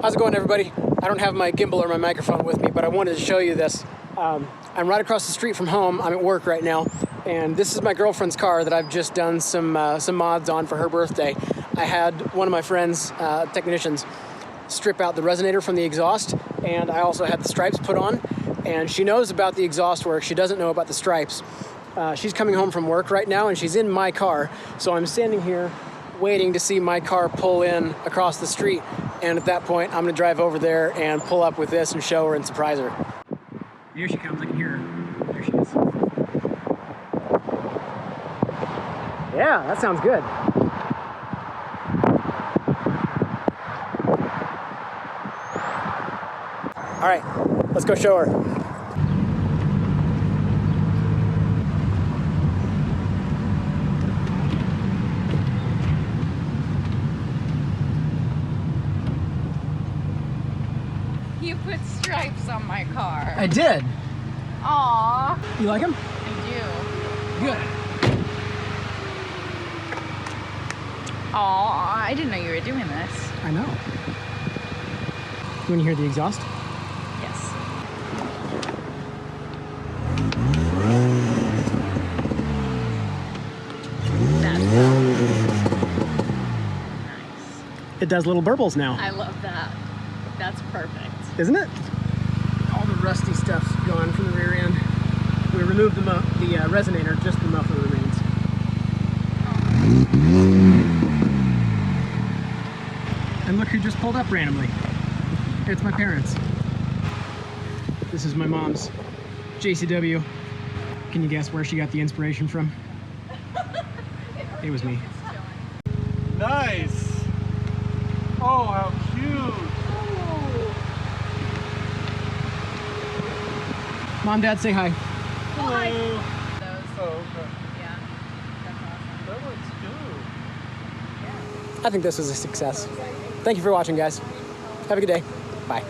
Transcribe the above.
How's it going, everybody? I don't have my gimbal or my microphone with me, but I wanted to show you this. I'm right across the street from home. I'm at work right now, and this is my girlfriend's car that I've just done some mods on for her birthday. I had one of my friends, technicians, strip out the resonator from the exhaust, and I also had the stripes put on, and she knows about the exhaust work. She doesn't know about the stripes. She's coming home from work right now, and she's in my car, so I'm standing here waiting to see my car pull in across the street, and at that point I'm gonna drive over there and pull up with this and show her and surprise her. Here she comes, I can hear her. There she is. Yeah, that sounds good. All right, let's go show her. You put stripes on my car. I did. Aww. You like them? I do. Good. Aww, I didn't know you were doing this. I know. You want to hear the exhaust? Yes. That's nice. It does little burbles now. I love that. That's perfect. Isn't it? All the rusty stuff's gone from the rear end. We removed the resonator, just the muffler remains. And look who just pulled up randomly. It's my parents. This is my mom's JCW. Can you guess where she got the inspiration from? It was me. Nice! Oh, how cute! Mom, Dad, say hi. Hello! Those. Oh, okay. Yeah. That's awesome. That looks good. I think this was a success. Thank you for watching, guys. Have a good day. Bye.